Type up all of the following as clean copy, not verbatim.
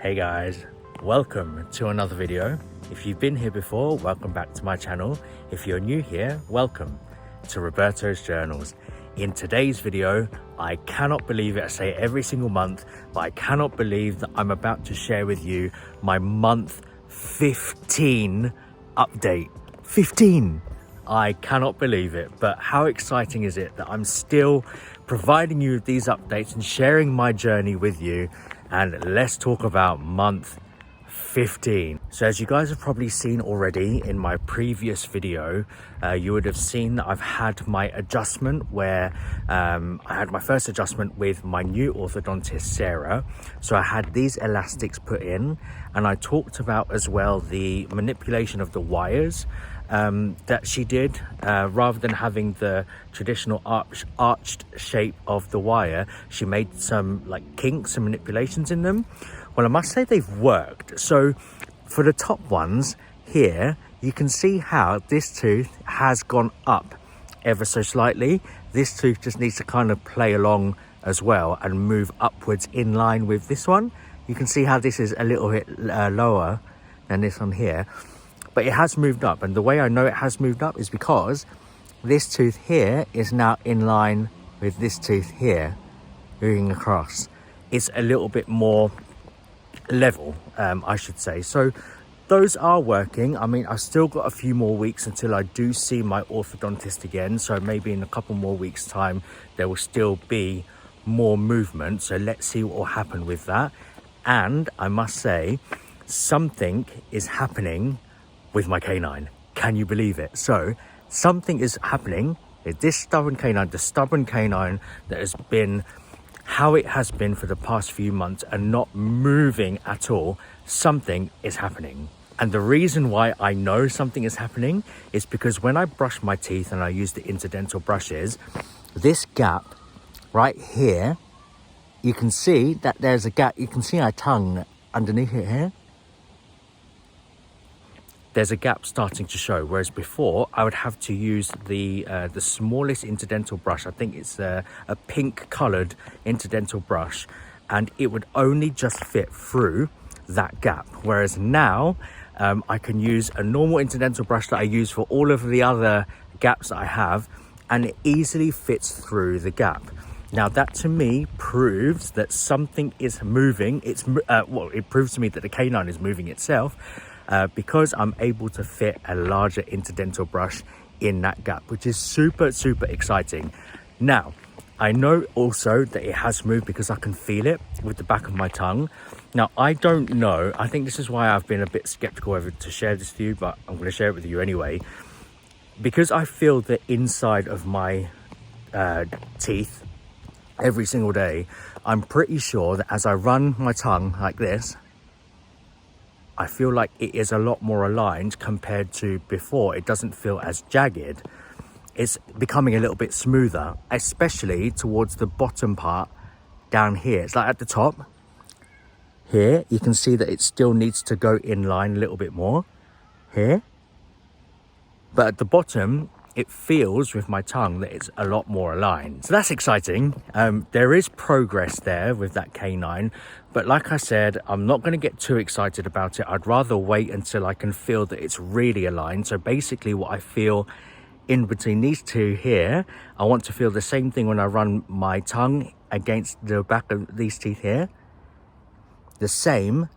Hey guys, welcome to another video. If you've been here before, welcome back to my channel. If you're new here, welcome to Roberto's Journals. In today's video, I cannot believe it, I say it every single month, but I cannot believe that I'm about to share with you my month 15 update. 15! I cannot believe it, but how exciting is it that I'm still providing you with these updates and sharing my journey with you. And let's talk about month 15. So as you guys have probably seen already in my previous video, you would have seen that I've had my adjustment where I had my first adjustment with my new orthodontist Sarah. So I had these elastics put in, and I talked about as well the manipulation of the wires that she did. Rather than having the traditional arched shape of the wire, she made some like kinks and manipulations in them. Well, I must say they've worked. So for the top ones here, you can see how this tooth has gone up ever so slightly. This tooth just needs to kind of play along as well and move upwards in line with this one. You can see how this is a little bit lower than this one here, but it has moved up. And the way I know it has moved up is because this tooth here is now in line with this tooth here, moving across. It's a little bit more level, I should say. So those are working. I mean, I've still got a few more weeks until I do see my orthodontist again, so maybe in a couple more weeks time there will still be more movement. So let's see what will happen with that. And I must say, something is happening with my canine. Can you believe it? So something is happening with this stubborn canine, the stubborn canine that has been how it has been for the past few months and not moving at all. Something is happening. And the reason why I know something is happening is because when I brush my teeth and I use the interdental brushes, this gap right here, you can see that there's a gap. You can see my tongue underneath it here. There's a gap starting to show, whereas before I would have to use the smallest interdental brush. I think it's a pink coloured interdental brush, and it would only just fit through that gap. Whereas now I can use a normal interdental brush that I use for all of the other gaps that I have, and it easily fits through the gap. Now that to me proves that something is moving. It proves to me that the canine is moving itself. Because I'm able to fit a larger interdental brush in that gap, which is super exciting. Now I know also that it has moved because I can feel it with the back of my tongue. Now I don't know, I think this is why I've been a bit skeptical whether to share this with you, but I'm going to share it with you anyway, because I feel the inside of my teeth every single day. I'm pretty sure that as I run my tongue like this, I feel like it is a lot more aligned compared to before. It doesn't feel as jagged. It's becoming a little bit smoother, especially towards the bottom part down here. It's like at the top here, you can see that it still needs to go in line a little bit more here. But at the bottom, it feels with my tongue that it's a lot more aligned. So that's exciting. There is progress there with that canine. But like I said, I'm not going to get too excited about it. I'd rather wait until I can feel that it's really aligned. So basically what I feel in between these two here, I want to feel the same thing when I run my tongue against the back of these teeth here. The same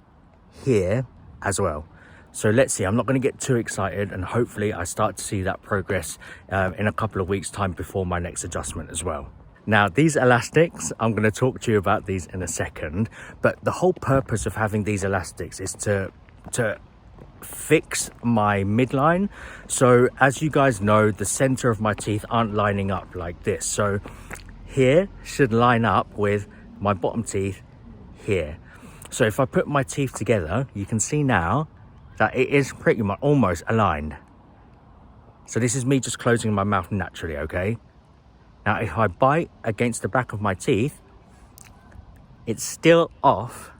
here as well. So let's see, I'm not going to get too excited, and hopefully I start to see that progress in a couple of weeks time before my next adjustment as well. Now these elastics, I'm going to talk to you about these in a second, but the whole purpose of having these elastics is to fix my midline. So as you guys know, the center of my teeth aren't lining up like this. So here should line up with my bottom teeth here. So if I put my teeth together, you can see now that it is pretty much almost aligned. So this is me just closing my mouth naturally, okay? Now if I bite against the back of my teeth, it's still off,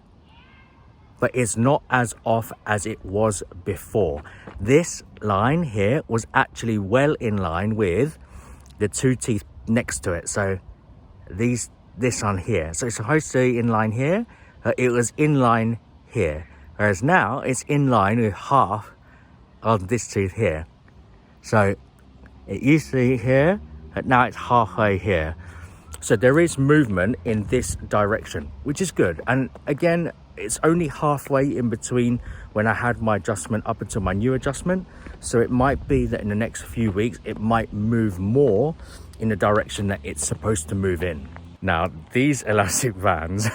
but it's not as off as it was before. This line here was actually well in line with the two teeth next to it. So this one here. So it's supposed to be in line here. It was in line here, whereas now it's in line with half of this tooth here. So it used to be here, but now it's halfway here. So there is movement in this direction, which is good. And again, it's only halfway in between when I had my adjustment up until my new adjustment. So it might be that in the next few weeks, it might move more in the direction that it's supposed to move in. Now, these elastic bands,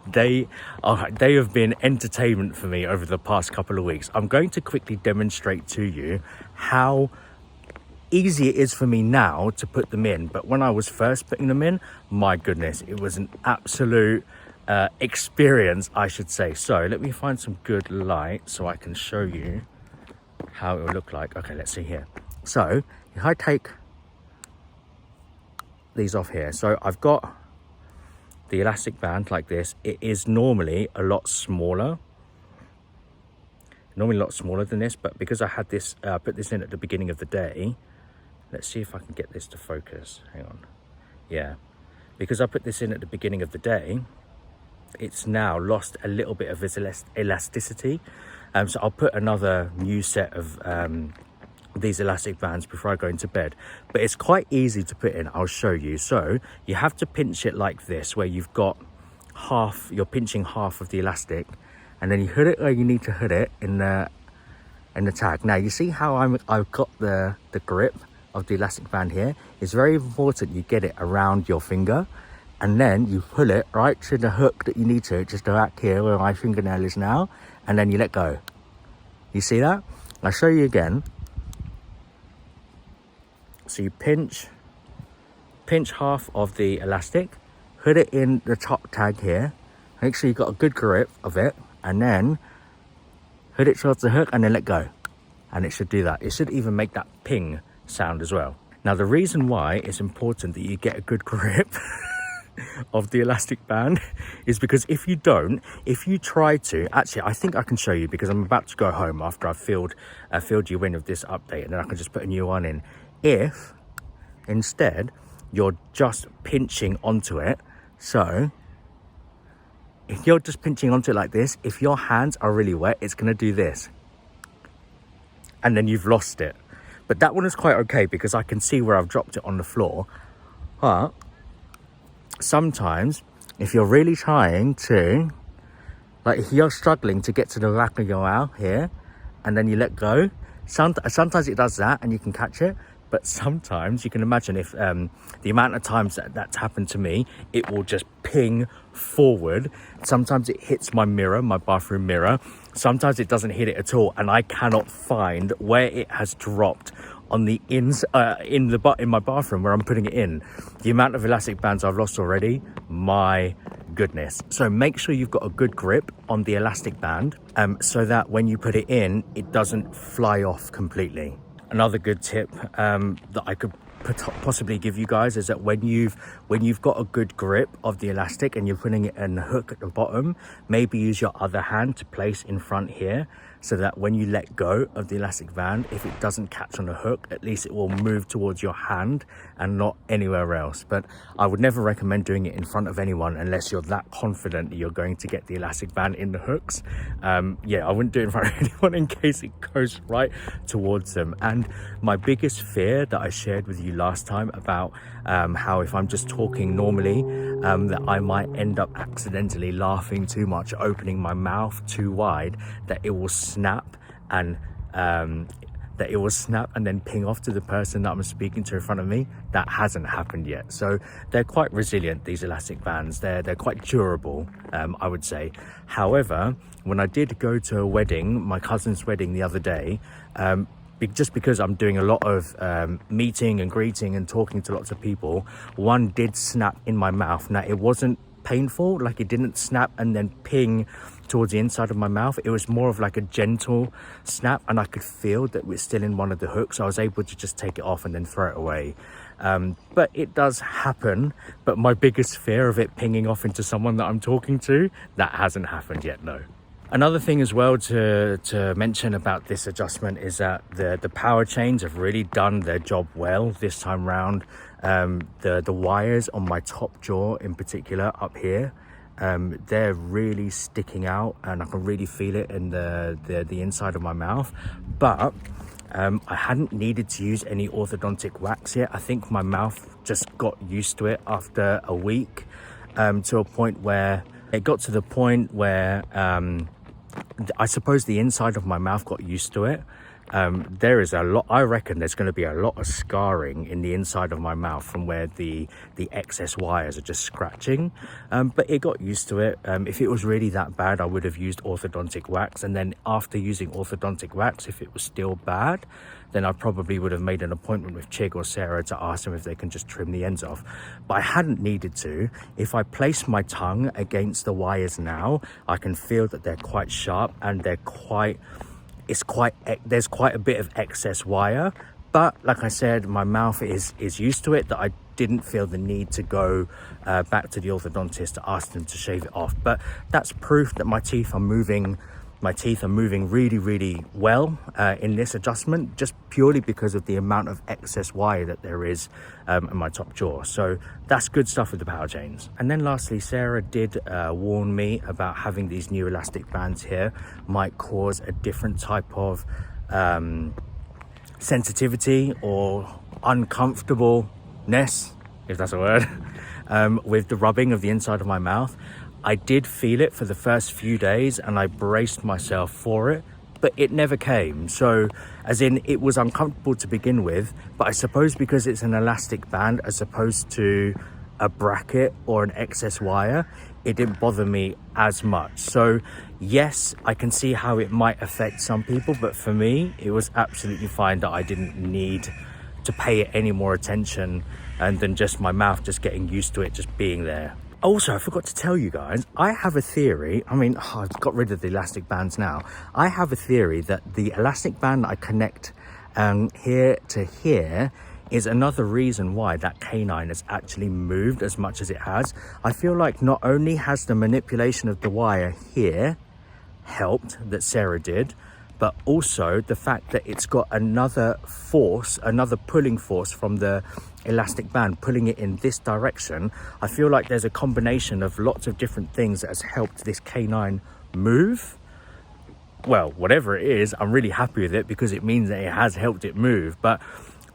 they have been entertainment for me over the past couple of weeks. I'm going to quickly demonstrate to you how easy it is for me now to put them in, but when I was first putting them in, my goodness, it was an absolute experience, I should say. So let me find some good light so I can show you how it will look like. Okay, let's see here. So if I take these off here, so I've got the elastic band like this. It is normally a lot smaller, than this, but because I had this put this in at the beginning of the day, let's see if I can get this to focus. Hang on. Yeah, because I put this in at the beginning of the day, it's now lost a little bit of its elasticity. So I'll put another new set of these elastic bands before I go into bed. But it's quite easy to put in. I'll show you. So you have to pinch it like this, where you've got half, you're pinching half of the elastic, and then you hood it where you need to hood it in the tag. Now you see how I've got the grip of the elastic band here. It's very important you get it around your finger, and then you pull it right to the hook that you need to, just back here where my fingernail is now, and then you let go. You see that? I'll show you again. So you pinch half of the elastic, hood it in the top tag here, make sure you've got a good grip of it, and then hood it towards the hook and then let go. And it should do that. It should even make that ping sound as well. Now the reason why it's important that you get a good grip of the elastic band is because if you don't, if you try to, actually I think I can show you, because I'm about to go home after I've filled you in with this update, and then I can just put a new one in. If instead you're just pinching onto it, so if you're just pinching onto it like this, if your hands are really wet, it's going to do this, and then you've lost it. But that one is quite okay because I can see where I've dropped it on the floor. But sometimes if you're really trying to, like if you're struggling to get to the back of your mouth here and then you let go, sometimes it does that and you can catch it. But sometimes you can imagine if the amount of times that's happened to me, it will just ping forward. Sometimes it hits my mirror, my bathroom mirror. Sometimes it doesn't hit it at all, and I cannot find where it has dropped on the in my bathroom where I'm putting it in. The amount of elastic bands I've lost already, my goodness. So make sure you've got a good grip on the elastic band, so that when you put it in, it doesn't fly off completely. Another good tip that I could possibly give you guys is that when you've got a good grip of the elastic and you're putting it in the hook at the bottom, maybe use your other hand to place in front here, so that when you let go of the elastic band, if it doesn't catch on the hook, at least it will move towards your hand and not anywhere else. But I would never recommend doing it in front of anyone unless you're that confident that you're going to get the elastic band in the hooks. Yeah, I wouldn't do it in front of anyone in case it goes right towards them. And my biggest fear that I shared with you last time about how if I'm just talking normally, that I might end up accidentally laughing too much, opening my mouth too wide, that it will snap and then ping off to the person that I'm speaking to in front of me. That hasn't happened yet. So they're quite resilient, these elastic bands. They're quite durable, I would say. However, when I did go to a wedding, my cousin's wedding the other day, just because I'm doing a lot of meeting and greeting and talking to lots of people, one did snap in my mouth. Now, it wasn't painful, like it didn't snap and then ping towards the inside of my mouth. It was more of like a gentle snap, and I could feel that we're still in one of the hooks, so I was able to just take it off and then throw it away. But it does happen. But my biggest fear of it pinging off into someone that I'm talking to, that hasn't happened yet, no. Another thing as well to mention about this adjustment is that the power chains have really done their job well this time round. The wires on my top jaw in particular up here, they're really sticking out, and I can really feel it in the inside of my mouth. But I hadn't needed to use any orthodontic wax yet. I think my mouth just got used to it after a week, to a point where it got to the point where I suppose the inside of my mouth got used to it. There is a lot, I reckon there's going to be a lot of scarring in the inside of my mouth from where the excess wires are just scratching, but it got used to it. If it was really that bad, I would have used orthodontic wax, and then after using orthodontic wax, if it was still bad, then I probably would have made an appointment with Chig or Sarah to ask them if they can just trim the ends off. But I hadn't needed to. If I place my tongue against the wires now, I can feel that they're quite sharp, and they're there's quite a bit of excess wire. But like I said, my mouth is used to it, that I didn't feel the need to go back to the orthodontist to ask them to shave it off. But that's proof that my teeth are moving really, really well in this adjustment, just purely because of the amount of excess wire that there is in my top jaw. So that's good stuff with the power chains. And then lastly, Sarah did warn me about having these new elastic bands here might cause a different type of sensitivity or uncomfortableness, if that's a word, with the rubbing of the inside of my mouth. I did feel it for the first few days, and I braced myself for it, but it never came. So as in, it was uncomfortable to begin with, but I suppose because it's an elastic band as opposed to a bracket or an excess wire, it didn't bother me as much. So yes, I can see how it might affect some people, but for me, it was absolutely fine that I didn't need to pay it any more attention, and then just my mouth just getting used to it just being there. Also, I forgot to tell you guys, I have a theory. I mean, I've got rid of the elastic bands now. I have a theory that the elastic band that I connect here to here is another reason why that canine has actually moved as much as it has. I feel like not only has the manipulation of the wire here helped, that Sarah did, but also the fact that it's got another force, another pulling force from the elastic band pulling it in this direction. I feel like there's a combination of lots of different things that has helped this canine move. Well, whatever it is, I'm really happy with it because it means that it has helped it move. But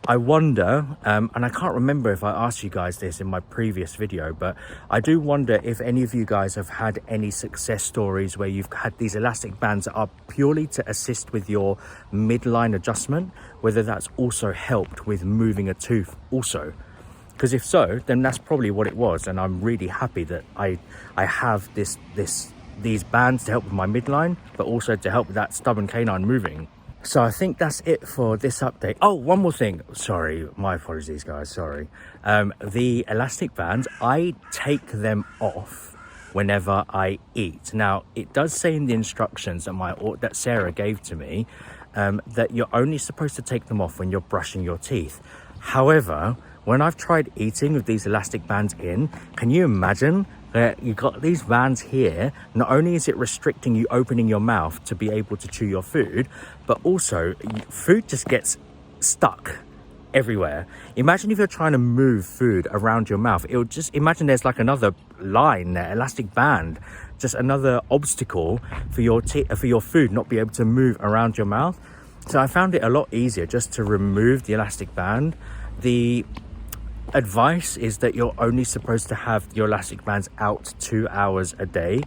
I wonder, and I can't remember if I asked you guys this in my previous video, but I do wonder if any of you guys have had any success stories where you've had these elastic bands that are purely to assist with your midline adjustment, whether that's also helped with moving a tooth also. Because if so, then that's probably what it was, and I'm really happy that I have these bands to help with my midline, but also to help with that stubborn canine moving. So I think that's it for this update. Oh, one more thing. Sorry, my apologies, guys. Sorry. The elastic bands, I take them off whenever I eat. Now, it does say in the instructions that Sarah gave to me that you're only supposed to take them off when you're brushing your teeth. However, when I've tried eating with these elastic bands in, can you imagine that you've got these bands here? Not only is it restricting you opening your mouth to be able to chew your food, but also food just gets stuck everywhere. Imagine if you're trying to move food around your mouth. It would just, imagine there's like another line there, elastic band, just another obstacle for your food not be able to move around your mouth. So I found it a lot easier just to remove the elastic band. The advice is that you're only supposed to have your elastic bands out 2 hours a day,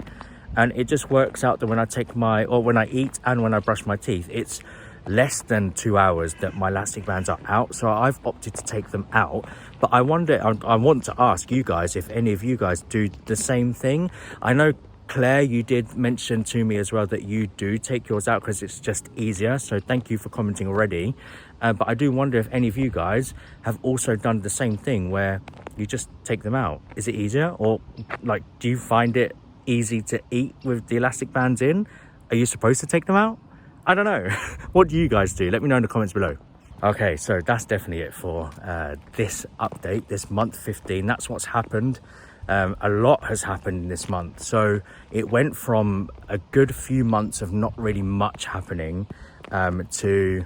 and it just works out that when I eat and when I brush my teeth, it's less than 2 hours that my elastic bands are out. So I've opted to take them out. But I want to ask you guys if any of you guys do the same thing. I know Claire, you did mention to me as well that you do take yours out because it's just easier. So thank you for commenting already. But I do wonder if any of you guys have also done the same thing where you just take them out. Is it easier? Or like, do you find it easy to eat with the elastic bands in? Are you supposed to take them out? I don't know. What do you guys do? Let me know in the comments below. Okay, so that's definitely it for this update, this month 15. That's what's happened. A lot has happened in this month. So it went from a good few months of not really much happening to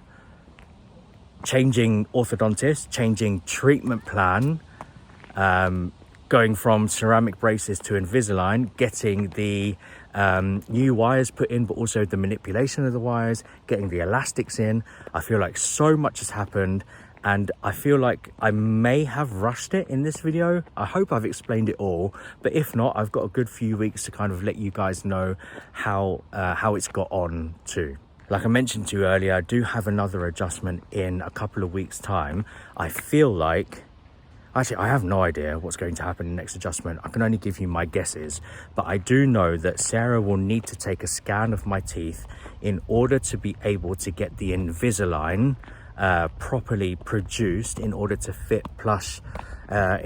changing orthodontist, changing treatment plan, going from ceramic braces to Invisalign, getting the new wires put in, but also the manipulation of the wires, getting the elastics in. I feel like so much has happened, and I feel like I may have rushed it in this video. I hope I've explained it all, but if not, I've got a good few weeks to kind of let you guys know how it's got on too. Like I mentioned to you earlier, I do have another adjustment in a couple of weeks' time. I feel like, actually, I have no idea what's going to happen in the next adjustment. I can only give you my guesses, but I do know that Sarah will need to take a scan of my teeth in order to be able to get the Invisalign properly produced, in order to fit Invisalign,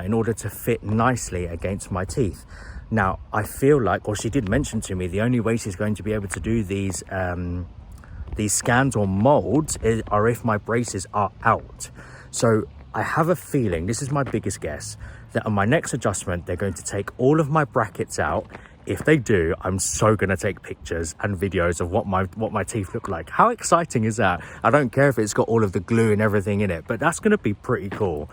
in order to fit nicely against my teeth. Now, I feel like, or she did mention to me, the only way she's going to be able to do these scans or molds are if my braces are out. So I have a feeling, this is my biggest guess, that on my next adjustment, they're going to take all of my brackets out. If they do, I'm so going to take pictures and videos of what my teeth look like. How exciting is that? I don't care if it's got all of the glue and everything in it, but that's going to be pretty cool.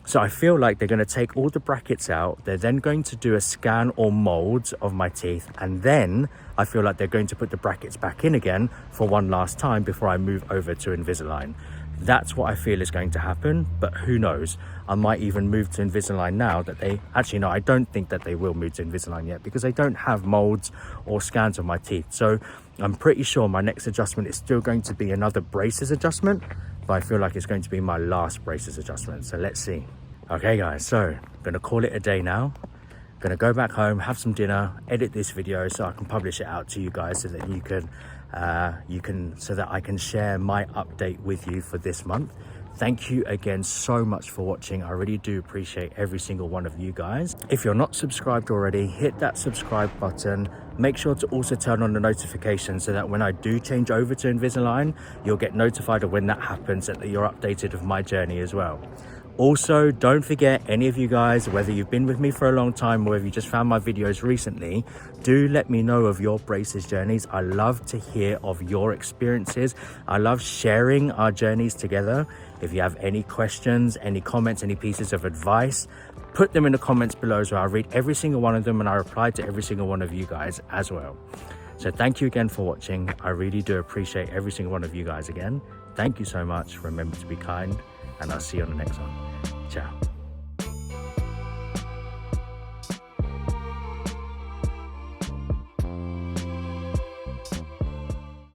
So I feel like they're going to take all the brackets out. They're then going to do a scan or molds of my teeth. And then I feel like they're going to put the brackets back in again for one last time before I move over to Invisalign. That's what I feel is going to happen, but who knows? I might even move to Invisalign now that actually, no, I don't think that they will move to Invisalign yet, because they don't have molds or scans of my teeth. So I'm pretty sure my next adjustment is still going to be another braces adjustment, but I feel like it's going to be my last braces adjustment. So let's see. Okay guys, so I'm gonna call it a day now. I'm gonna go back home, have some dinner, edit this video so I can publish it out to you guys, so that so that I can share my update with you for this month. Thank you again so much for watching. I really do appreciate every single one of you guys. If you're not subscribed already, hit that subscribe button. Make sure to also turn on the notifications so that when I do change over to Invisalign, you'll get notified of when that happens, so that you're updated of my journey as well. Also, don't forget, any of you guys, whether you've been with me for a long time or whether you just found my videos recently, do let me know of your braces journeys. I love to hear of your experiences. I love sharing our journeys together. If you have any questions, any comments, any pieces of advice, put them in the comments below as well. I read every single one of them and I reply to every single one of you guys as well. So thank you again for watching. I really do appreciate every single one of you guys again. Thank you so much. Remember to be kind, and I'll see you on the next one. Ciao.